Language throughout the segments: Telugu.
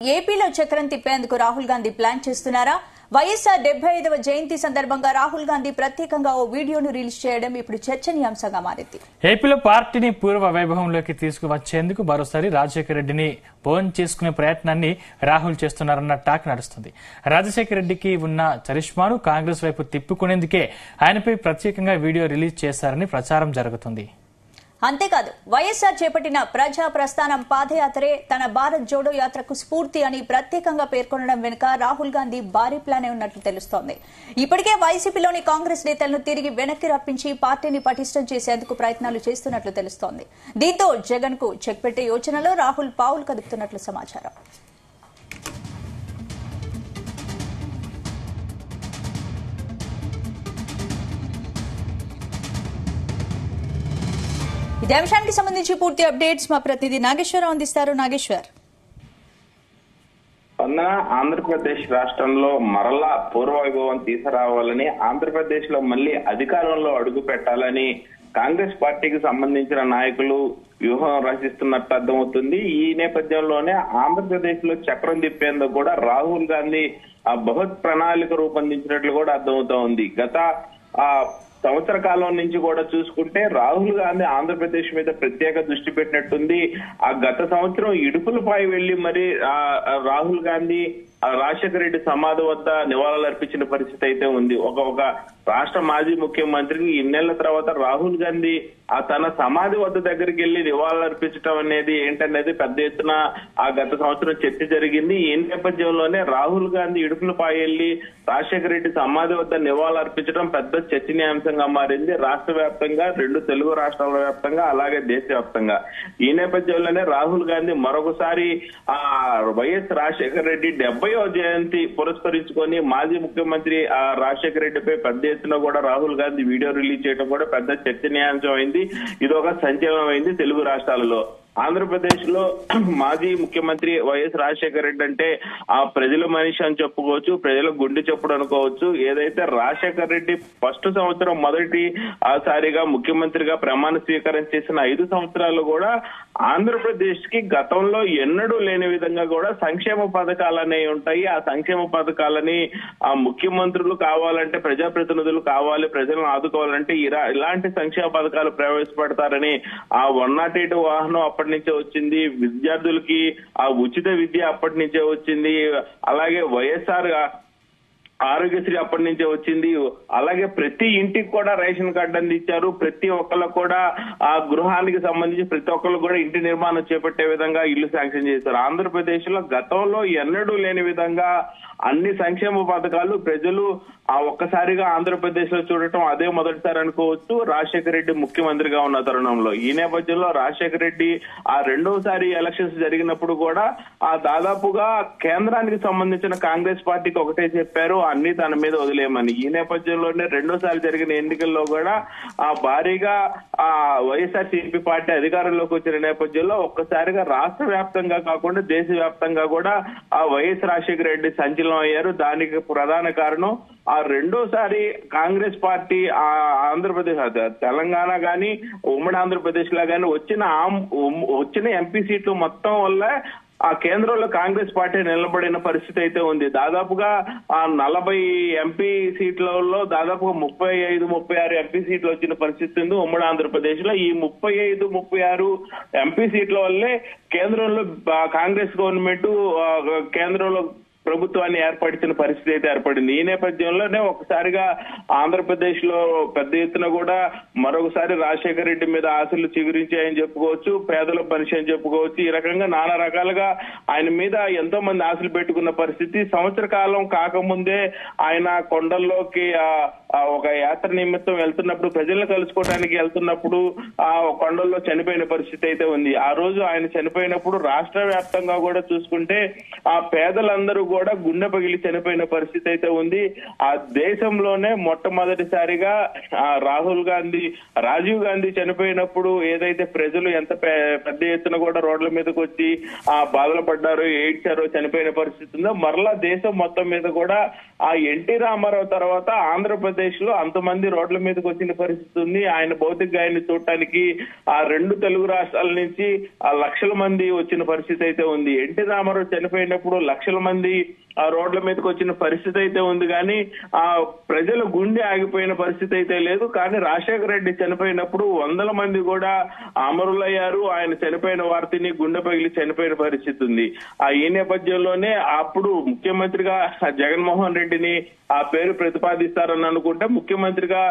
ఏపీలో చక్రం తిప్పేందుకు రాహుల్ గాంధీ ప్లాన్ చేస్తున్నారా? వైఎస్ఆర్ 75వ జయంతి సందర్భంగా రాహుల్ గాంధీ ప్రత్యేకంగా ఓ వీడియోను రిలీజ్ చేయడం ఇప్పుడు చర్చనీయాంశంగా మారింది. ఏపీలో పార్టీని పూర్వ వైభవంలోకి తీసుకువచ్చేందుకు మరోసారి రాజశేఖర రెడ్డిని బోన్ చేసుకునే ప్రయత్నాన్ని రాహుల్ చేస్తున్నారన్న టాక్ నడుస్తుంది. రాజశేఖర రెడ్డికి ఉన్న చరిష్మాను కాంగ్రెస్ వైపు తిప్పుకునేందుకే ఆయనపై ప్రత్యేకంగా వీడియో రిలీజ్ చేశారని ప్రచారం జరుగుతుంది. అంతేకాదు, వైఎస్ఆర్ చేపట్టిన ప్రజా ప్రస్థానం పాదయాత్రే తన భారత్ జోడో యాత్రకు స్ఫూర్తి అని ప్రత్యేకంగా పేర్కొనడం వెనుక రాహుల్ గాంధీ భారీ ప్లానే ఉన్నట్లు తెలుస్తోంది. ఇప్పటికే వైసీపీలోని కాంగ్రెస్ నేతలను తిరిగి వెనక్కి రప్పించి పార్టీని పటిష్టం చేసేందుకు ప్రయత్నాలు చేస్తున్నట్లు తెలుస్తోంది. దీంతో జగన్ కు చెక్ పెట్టే యోచనలో రాహుల్ పావులు కదుపుతున్నట్లు సమాచారం. ఇదే అంశానికి సంబంధించి పూర్తి అప్డేట్స్ మా ప్రతినిధి నాగేశ్వరరావు అందిస్తారు. నాగేశ్వర్, ఆంధ్రప్రదేశ్ రాష్ట్రంలో మరలా పూర్వవైభవం తీసుకురావాలని, ఆంధ్రప్రదేశ్ లో మళ్లీ అధికారంలో అడుగు పెట్టాలని కాంగ్రెస్ పార్టీకి సంబంధించిన నాయకులు వ్యూహం రచిస్తున్నట్టు అర్థమవుతుంది. ఈ నేపథ్యంలోనే ఆంధ్రప్రదేశ్ లో చక్రం తిప్పేందుకు కూడా రాహుల్ గాంధీ బృహత్ ప్రణాళిక రూపొందించినట్లు కూడా అర్థమవుతా ఉంది. గత సంవత్సర కాలం నుంచి కూడా చూసుకుంటే రాహుల్ గాంధీ ఆంధ్రప్రదేశ్ మీద ప్రత్యేక దృష్టి పెట్టినట్టుంది. ఆ గత సంవత్సరం ఇడుపులపై వెళ్లి మరి రాహుల్ గాంధీ రాజశేఖర రెడ్డి సమాధి వద్ద నివాళులు అర్పించిన పరిస్థితి అయితే ఉంది. ఒక రాష్ట్ర మాజీ ముఖ్యమంత్రికి ఇన్నేళ్ల తర్వాత రాహుల్ గాంధీ తన సమాధి వద్ద దగ్గరికి వెళ్లి నివాళులు అర్పించడం అనేది ఏంటనేది పెద్ద ఎత్తున ఆ గత సంవత్సరం చర్చ జరిగింది. ఈ నేపథ్యంలోనే రాహుల్ గాంధీ ఇడుపులపై వెళ్లి రాజశేఖర రెడ్డి సమాధి వద్ద నివాళులు అర్పించడం పెద్ద చర్చనీయాంశంగా మారింది. రాష్ట్ర వ్యాప్తంగా, 2 తెలుగు రాష్ట్రాల వ్యాప్తంగా, అలాగే దేశవ్యాప్తంగా. ఈ నేపథ్యంలోనే రాహుల్ గాంధీ మరొకసారి వైఎస్ రాజశేఖర రెడ్డి 70వ జయంతి పురస్కరించుకొని మాజీ ముఖ్యమంత్రి రాజశేఖర రెడ్డిపై పెద్ద ఎత్తున కూడా రాహుల్ గాంధీ వీడియో రిలీజ్ చేయడం కూడా పెద్ద చర్చనీయాంశం అయింది. ఇది ఒక సంచలనం అయింది తెలుగు రాష్ట్రాలలో. ఆంధ్రప్రదేశ్ లో మాజీ ముఖ్యమంత్రి వైఎస్ రాజశేఖర రెడ్డి అంటే ప్రజల మనిషి అని చెప్పుకోవచ్చు, ప్రజల గుండె చప్పుడు అనుకోవచ్చు. ఏదైతే రాజశేఖర రెడ్డి ఫస్ట్ సంవత్సరం మొదటిసారిగా ముఖ్యమంత్రిగా ప్రమాణ స్వీకారం చేసిన 5 సంవత్సరాలు కూడా ఆంధ్రప్రదేశ్ కి గతంలో ఎన్నడూ లేని విధంగా కూడా సంక్షేమ పథకాలు అనేవి ఉంటాయి. ఆ సంక్షేమ పథకాలని ముఖ్యమంత్రులు కావాలంటే, ప్రజాప్రతినిధులు కావాలి, ప్రజలను ఆదుకోవాలంటే ఇలాంటి సంక్షేమ పథకాలు ప్రవేశపెడతారని 108 వాహనం అప్పటి నుంచే వచ్చింది. విద్యార్థులకి ఉచిత విద్య అప్పటి నుంచే వచ్చింది. అలాగే వైఎస్ఆర్ ఆరోగ్యశ్రీ అప్పటి నుంచే వచ్చింది. అలాగే ప్రతి ఇంటికి కూడా రేషన్ కార్డు అందించారు. ప్రతి ఒక్కళ్ళు కూడా గృహానికి సంబంధించి ప్రతి ఒక్కళ్ళు కూడా ఇంటి నిర్మాణం చేపట్టే విధంగా ఇల్లు శాంక్షన్ చేశారు. ఆంధ్రప్రదేశ్ లో గతంలో ఎన్నడూ లేని విధంగా అన్ని సంక్షేమ పథకాలు ప్రజలు ఒక్కసారిగా ఆంధ్రప్రదేశ్ లో చూడటం అదే మొదటిసారి అనుకోవచ్చు రాజశేఖర రెడ్డి ముఖ్యమంత్రిగా ఉన్న తరుణంలో. ఈ నేపథ్యంలో రాజశేఖర రెడ్డి రెండోసారి ఎలక్షన్స్ జరిగినప్పుడు కూడా దాదాపుగా కేంద్రానికి సంబంధించిన కాంగ్రెస్ పార్టీకి ఒకటే చెప్పారు, అన్ని తన మీద వదిలేయమని. ఈ నేపథ్యంలోనే రెండోసారి జరిగిన ఎన్నికల్లో కూడా భారీగా వైఎస్ఆర్సీపీ పార్టీ అధికారంలోకి వచ్చిన నేపథ్యంలో ఒక్కసారిగా రాష్ట్ర వ్యాప్తంగా కాకుండా దేశవ్యాప్తంగా కూడా వైఎస్ రాజశేఖర రెడ్డి సంచలనం అయ్యారు. దానికి ప్రధాన కారణం రెండోసారి కాంగ్రెస్ పార్టీ ఆంధ్రప్రదేశ్, తెలంగాణ గాని ఉమ్మడి ఆంధ్రప్రదేశ్ లా గాని వచ్చిన ఎంపీ సీట్లు మొత్తం వల్ల కేంద్రంలో కాంగ్రెస్ పార్టీ నిలబడిన పరిస్థితి అయితే ఉంది. దాదాపుగా 40 ఎంపీ సీట్లలో దాదాపుగా 35-36 ఎంపీ సీట్లు వచ్చిన పరిస్థితి ఉంది ఉమ్మడి ఆంధ్రప్రదేశ్ లో. ఈ 35-36 ఎంపీ సీట్ల వల్లే కేంద్రంలో కాంగ్రెస్ గవర్నమెంట్ కేంద్రంలో ప్రభుత్వాన్ని ఏర్పరిచిన పరిస్థితి అయితే ఏర్పడింది. ఈ నేపథ్యంలోనే ఒకసారిగా ఆంధ్రప్రదేశ్ లో పెద్ద ఎత్తున కూడా మరొకసారి రాజశేఖర రెడ్డి మీద ఆశలు చిగురించాయని చెప్పుకోవచ్చు, పేదల మనిషి అని చెప్పుకోవచ్చు. ఈ రకంగా నానా రకాలుగా ఆయన మీద ఎంతో మంది ఆశలు పెట్టుకున్న పరిస్థితి. సంవత్సర కాలం కాకముందే ఆయన కొండల్లోకి ఒక యాత్ర నిమిత్తం వెళ్తున్నప్పుడు, ప్రజలను కలుసుకోవడానికి వెళ్తున్నప్పుడు కొండల్లో చనిపోయిన పరిస్థితి అయితే ఉంది. ఆ రోజు ఆయన చనిపోయినప్పుడు రాష్ట్ర వ్యాప్తంగా కూడా చూసుకుంటే పేదలందరూ కూడా గుండె పగిలి చనిపోయిన పరిస్థితి అయితే ఉంది. ఆ దేశంలోనే మొట్టమొదటిసారిగా రాజీవ్ గాంధీ చనిపోయినప్పుడు ఏదైతే ప్రజలు ఎంత పెద్ద ఎత్తున కూడా రోడ్ల మీదకి వచ్చి బాధలు పడ్డారో, ఏడ్చారో, చనిపోయిన పరిస్థితి ఉందో, మరలా దేశం మొత్తం మీద కూడా ఆ ఎన్టీ రామారావు తర్వాత ఆంధ్రప్రదేశ్ లో అంతమంది రోడ్ల మీదకి వచ్చిన పరిస్థితి ఉంది. ఆయన భౌతిక గాయాన్ని చూడటానికి ఆ 2 తెలుగు రాష్ట్రాల నుంచి లక్షల మంది వచ్చిన పరిస్థితి అయితే ఉంది. ఎన్టీ రామారావు చనిపోయినప్పుడు లక్షల మంది ఆ రోడ్ల మీదకి వచ్చిన పరిస్థితి అయితే ఉంది, కానీ ఆ ప్రజల గుండె ఆగిపోయిన పరిస్థితి అయితే లేదు. కానీ రాజశేఖర రెడ్డి చనిపోయినప్పుడు వందల మంది కూడా అమరులయ్యారు. ఆయన చనిపోయిన వార్తని గుండె పగిలి చనిపోయిన పరిస్థితి ఉంది. ఈ నేపథ్యంలోనే అప్పుడు ముఖ్యమంత్రిగా జగన్మోహన్ రెడ్డిని ఆ పేరు ప్రతిపాదిస్తారని అనుకుంటే ముఖ్యమంత్రిగా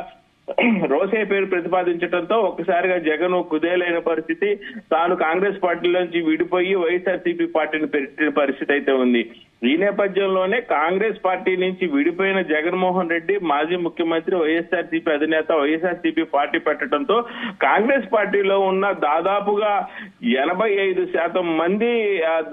రోసే పేరు ప్రతిపాదించడంతో ఒక్కసారిగా జగన్ కుదేలైన పరిస్థితి. తాను కాంగ్రెస్ పార్టీలోంచి విడిపోయి వైఎస్ఆర్సీపీ పార్టీని పెట్టిన పరిస్థితి అయితే ఉంది. ఈ నేపథ్యంలోనే కాంగ్రెస్ పార్టీ నుంచి విడిపోయిన జగన్మోహన్ రెడ్డి మాజీ ముఖ్యమంత్రి, వైఎస్ఆర్సీపీ అధినేత వైఎస్ఆర్సీపీ పార్టీ పెట్టడంతో కాంగ్రెస్ పార్టీలో ఉన్న దాదాపుగా 85% మంది,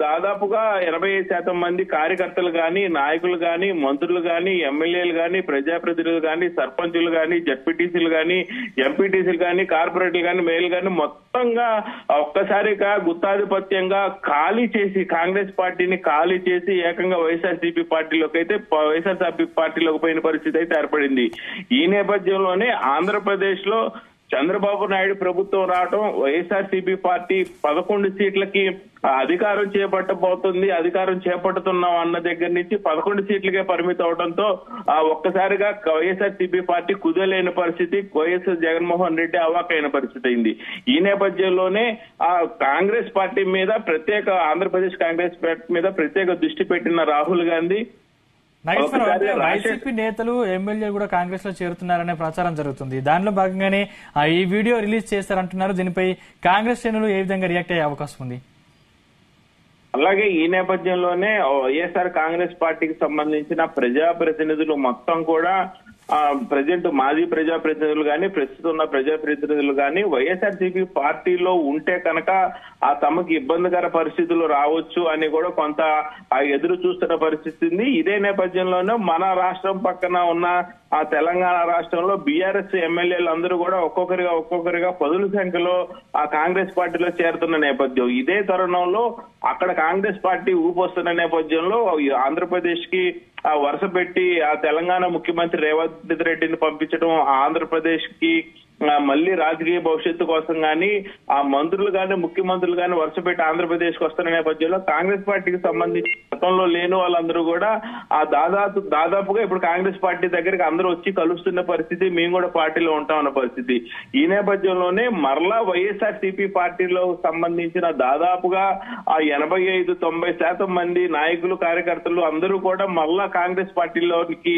దాదాపుగా 85% మంది కార్యకర్తలు గాని, నాయకులు గాని, మంత్రులు గాని, ఎమ్మెల్యేలు గాని, ప్రజాప్రతినిధులు గాని, సర్పంచులు గాని, జడ్పీటీసీలు గాని, ఎంపీటీసీలు గాని, కార్పొరేట్లు గాని, మేయర్లు గాని మొత్తంగా ఒక్కసారిగా గుత్తాధిపత్యంగా ఖాళీ చేసి, కాంగ్రెస్ పార్టీని ఖాళీ చేసి ఏకంగా వైఎస్ఆర్సీపీ పార్టీలోకి అయితే వైఎస్ఆర్సీపీ పార్టీలోకి పోయిన పరిస్థితి అయితే ఏర్పడింది. ఈ నేపథ్యంలోనే ఆంధ్రప్రదేశ్ లో చంద్రబాబు నాయుడు ప్రభుత్వం రావడం, వైఎస్ఆర్సీపీ పార్టీ 11 సీట్లకి అధికారం చేపట్టబోతుంది, అధికారం చేపడుతున్నాం అన్న దగ్గర నుంచి 11 సీట్లకే పరిమితం అవడంతో ఒక్కసారిగా వైఎస్ఆర్సీపీ పార్టీ కుదలేని పరిస్థితి, వైఎస్ జగన్మోహన్ రెడ్డి అవాకైన పరిస్థితి అయింది. ఈ నేపథ్యంలోనే కాంగ్రెస్ పార్టీ మీద ఆంధ్రప్రదేశ్ కాంగ్రెస్ పార్టీ మీద ప్రత్యేక దృష్టి పెట్టిన రాహుల్ గాంధీ వైసీపీ నేతలు, ఎమ్మెల్యేలు కూడా కాంగ్రెస్ లో చేరుతున్నారనే ప్రచారం జరుగుతుంది. దానిలో భాగంగానే ఈ వీడియో రిలీజ్ చేస్తారంటున్నారు. దీనిపై కాంగ్రెస్ శ్రేణులు ఏ విధంగా రియాక్ట్ అయ్యే అవకాశం ఉంది? అలాగే ఈ నేపథ్యంలోనే వైఎస్ఆర్ కాంగ్రెస్ పార్టీకి సంబంధించిన ప్రజాప్రతినిధులు మొత్తం కూడా ప్రజెంట్ మాజీ ప్రజాప్రతినిధులు గాని, ప్రస్తుతం ఉన్న ప్రజాప్రతినిధులు గాని వైఎస్ఆర్సీపీ పార్టీలో ఉంటే కనుక తమకు ఇబ్బందికర పరిస్థితులు రావచ్చు అని కూడా కొంత ఎదురు చూస్తున్న పరిస్థితి ఉంది. ఇదే నేపథ్యంలోనే మన రాష్ట్రం పక్కన ఉన్న తెలంగాణ రాష్ట్రంలో బీఆర్ఎస్ ఎమ్మెల్యేలు అందరూ కూడా ఒక్కొక్కరిగా 10 సంఖ్యలో కాంగ్రెస్ పార్టీలో చేరుతున్న నేపథ్యం. ఇదే తరుణంలో అక్కడ కాంగ్రెస్ పార్టీ ఊపొస్తున్న నేపథ్యంలో ఆంధ్రప్రదేశ్ కి వరుస పెట్టి తెలంగాణ ముఖ్యమంత్రి రేవంత్ రెడ్డిని పంపించడం, ఆంధ్రప్రదేశ్ కి మళ్లీ రాజకీయ భవిష్యత్తు కోసం గాని మంత్రులు గాని, ముఖ్యమంత్రులు గాని వరుస పెట్టి ఆంధ్రప్రదేశ్ కు వస్తున్న నేపథ్యంలో కాంగ్రెస్ పార్టీకి సంబంధించి గతంలో లేని వాళ్ళందరూ కూడా దాదాపుగా ఇప్పుడు కాంగ్రెస్ పార్టీ దగ్గరికి అందరూ వచ్చి కలుస్తున్న పరిస్థితి, మేము కూడా పార్టీలో ఉంటామన్న పరిస్థితి. ఈ నేపథ్యంలోనే మరలా వైఎస్ఆర్సీపీ పార్టీలో సంబంధించిన దాదాపుగా 85-90% మంది నాయకులు, కార్యకర్తలు అందరూ కూడా మరలా కాంగ్రెస్ పార్టీలోనికి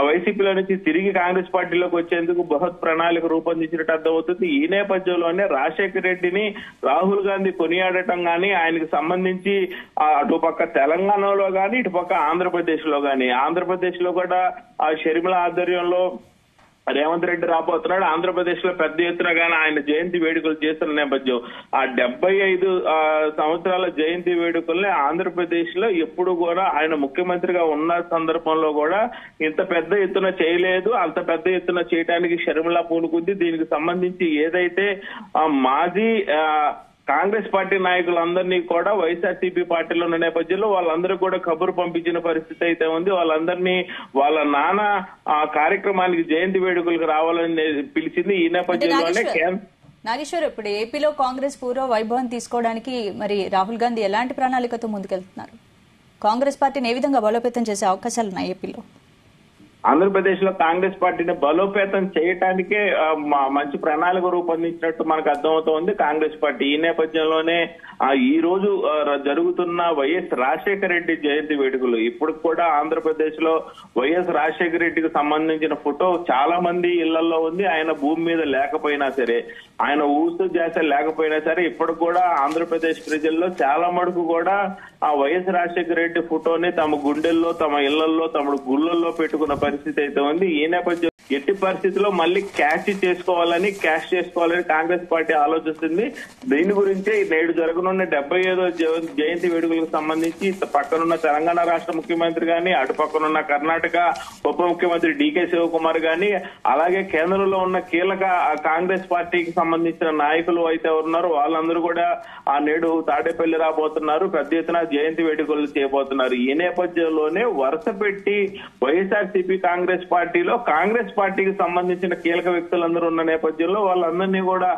వైసీపీలో నుంచి తిరిగి కాంగ్రెస్ పార్టీలోకి వచ్చేందుకు బృహత్ ప్రణాళిక రూపొందించినట్టు అర్థమవుతుంది. ఈ నేపథ్యంలోనే రాజశేఖర రెడ్డిని రాహుల్ గాంధీ కొనియాడటం గాని, ఆయనకు సంబంధించి అటుపక్క తెలంగాణలో గాని, ఇటుపక్క ఆంధ్రప్రదేశ్ లో గాని, ఆంధ్రప్రదేశ్ లో కూడా షర్మిల ఆధ్వర్యంలో రేవంత్ రెడ్డి రాబోతున్నాడు. ఆంధ్రప్రదేశ్ లో పెద్ద ఎత్తున గానీ ఆయన జయంతి వేడుకలు చేస్తున్న నేపథ్యం, 75 సంవత్సరాల జయంతి వేడుకల్ని ఆంధ్రప్రదేశ్ లో ఎప్పుడు కూడా ఆయన ముఖ్యమంత్రిగా ఉన్న సందర్భంలో కూడా ఇంత పెద్ద ఎత్తున చేయలేదు. అంత పెద్ద ఎత్తున చేయడానికి షర్మిల పూనుకుంది. దీనికి సంబంధించి ఏదైతే మాజీ కాంగ్రెస్ పార్టీ నాయకులందరినీ కూడా వైఎస్ఆర్సీపీ పార్టీలో ఉన్న నేపథ్యంలో వాళ్ళందరూ కూడా కబురు పంపించిన పరిస్థితి అయితే ఉంది. వాళ్ళందరినీ వాళ్ళ నాన్న కార్యక్రమానికి జయంతి వేడుకలకు రావాలని పిలిచింది. ఈ నేపథ్యంలోనే నాగేశ్వర్, ఇప్పుడు ఏపీలో కాంగ్రెస్ పూర్వ వైభవం తీసుకోవడానికి మరి రాహుల్ గాంధీ ఎలాంటి ప్రణాళికతో ముందుకెళ్తున్నారు? కాంగ్రెస్ పార్టీని ఏ విధంగా బలోపేతం చేసే అవకాశాలు ఉన్నాయి ఏపీలో? ఆంధ్రప్రదేశ్ లో కాంగ్రెస్ పార్టీని బలోపేతం చేయటానికే మంచి ప్రణాళిక రూపొందించినట్టు మనకు అర్థమవుతోంది కాంగ్రెస్ పార్టీ. ఈ నేపథ్యంలోనే ఈ రోజు జరుగుతున్న వైఎస్ రాజశేఖర రెడ్డి జయంతి వేడుకలు, ఇప్పుడు కూడా ఆంధ్రప్రదేశ్ లో వైఎస్ రాజశేఖర రెడ్డికి సంబంధించిన ఫోటో చాలా మంది ఇళ్లలో ఉంది. ఆయన భూమి మీద లేకపోయినా సరే, ఆయన ఊస్తూ చేసే లేకపోయినా సరే, ఇప్పుడు కూడా ఆంధ్రప్రదేశ్ ప్రజల్లో చాలా మటుకు కూడా ఆ వైఎస్ రాజశేఖర రెడ్డి ఫోటోని తమ గుండెల్లో, తమ ఇళ్లలో, తమ గుళ్ళల్లో పెట్టుకున్న పరిస్థితి అయితే ఉంది. ఈ నేపథ్యం ఎట్టి పరిస్థితుల్లో మళ్ళీ క్యాష్ చేసుకోవాలని కాంగ్రెస్ పార్టీ ఆలోచిస్తుంది. దీని గురించే నేడు జరగనున్న 75వ జయంతి వేడుకలకు సంబంధించి పక్కనున్న తెలంగాణ రాష్ట్ర ముఖ్యమంత్రి గాని, అటు పక్కనున్న కర్ణాటక ఉప ముఖ్యమంత్రి డికే శివకుమార్ గాని, అలాగే కేంద్రంలో ఉన్న కీలక కాంగ్రెస్ పార్టీకి సంబంధించిన నాయకులు అయితే ఉన్నారో వాళ్ళందరూ కూడా ఆ నేడు తాడేపల్లి రాబోతున్నారు. పెద్ద ఎత్తున జయంతి వేడుకలు చేయబోతున్నారు. ఈ నేపథ్యంలోనే వరుస పెట్టి వైఎస్ఆర్సీపీ కాంగ్రెస్ పార్టీకి సంబంధించిన కీలక వ్యక్తులందరూ ఉన్న నేపథ్యంలో వాళ్ళందరినీ కూడా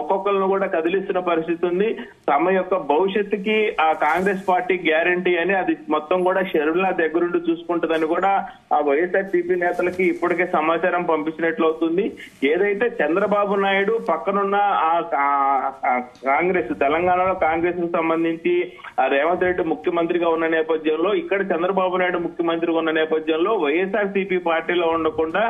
ఒక్కొక్కరిని కూడా కదిలిస్తున్న పరిస్థితి ఉంది. తమ యొక్క భవిష్యత్తుకి ఆ కాంగ్రెస్ పార్టీ గ్యారంటీ అని అది మొత్తం కూడా షర్మిల దగ్గరుండి చూసుకుంటుందని కూడా ఆ వైఎస్ఆర్సీపీ నేతలకి ఇప్పటికే సమాచారం పంపించినట్లు అవుతుంది. ఏదైతే చంద్రబాబు నాయుడు పక్కనున్న కాంగ్రెస్ తెలంగాణలో కాంగ్రెస్ కు సంబంధించి రేవంత్ రెడ్డి ముఖ్యమంత్రిగా ఉన్న నేపథ్యంలో ఇక్కడ చంద్రబాబు నాయుడు ముఖ్యమంత్రిగా ఉన్న నేపథ్యంలో వైఎస్ఆర్సీపీ పార్టీలో ఉండకుండా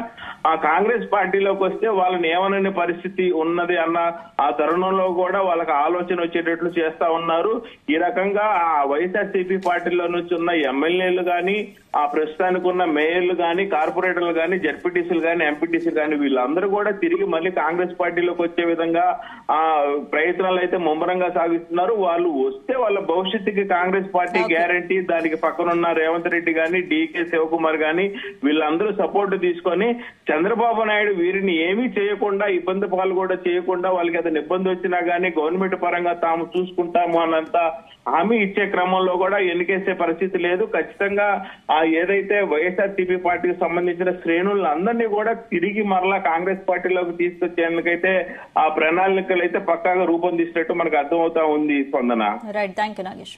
ఆ కాంగ్రెస్ పార్టీలోకి వస్తే వాళ్ళని ఏమనని పరిస్థితి ఉన్నది అన్న ఆ తరుణంలో కూడా వాళ్ళకి ఆలోచన వచ్చేటట్లు చేస్తా ఉన్నారు. ఈ రకంగా ఆ వైఎస్ఆర్సీపీ పార్టీలో నుంచి ఉన్న ఎమ్మెల్యేలు గాని, ఆ ప్రస్తుతానికి ఉన్న మేయర్లు గాని, కార్పొరేటర్లు గాని, జడ్పీటీసీలు గాని, ఎంపీటీసీలు గాని వీళ్ళందరూ కూడా తిరిగి మళ్ళీ కాంగ్రెస్ పార్టీలోకి వచ్చే విధంగా ఆ ప్రయత్నాలు అయితే ముమ్మరంగా సాగిస్తున్నారు. వాళ్ళు వస్తే వాళ్ళ భవిష్యత్తుకి కాంగ్రెస్ పార్టీ గ్యారంటీ, దానికి పక్కనున్న రేవంత్ రెడ్డి గాని, డికే శివకుమార్ గాని వీళ్ళందరూ సపోర్ట్ తీసుకొని చంద్రబాబు నాయుడు వీరిని ఏమీ చేయకుండా, ఇబ్బంది పాలు కూడా చేయకుండా, వాళ్ళకి ఏదైనా ఇబ్బంది వచ్చినా గానీ గవర్నమెంట్ పరంగా తాము చూసుకుంటాము అన్నంత హామీ ఇచ్చే క్రమంలో కూడా ఎన్నికేసే పరిస్థితి లేదు. ఖచ్చితంగా ఏదైతే వైఎస్ఆర్సీపీ పార్టీకి సంబంధించిన శ్రేణులందరినీ కూడా తిరిగి మరలా కాంగ్రెస్ పార్టీలోకి తీసుకొచ్చేందుకైతే ఆ ప్రణాళికలు అయితే పక్కాగా రూపొందిస్తున్నట్టు మనకు అర్థమవుతా ఉంది. స్పందన. Right, thank you Nagesh.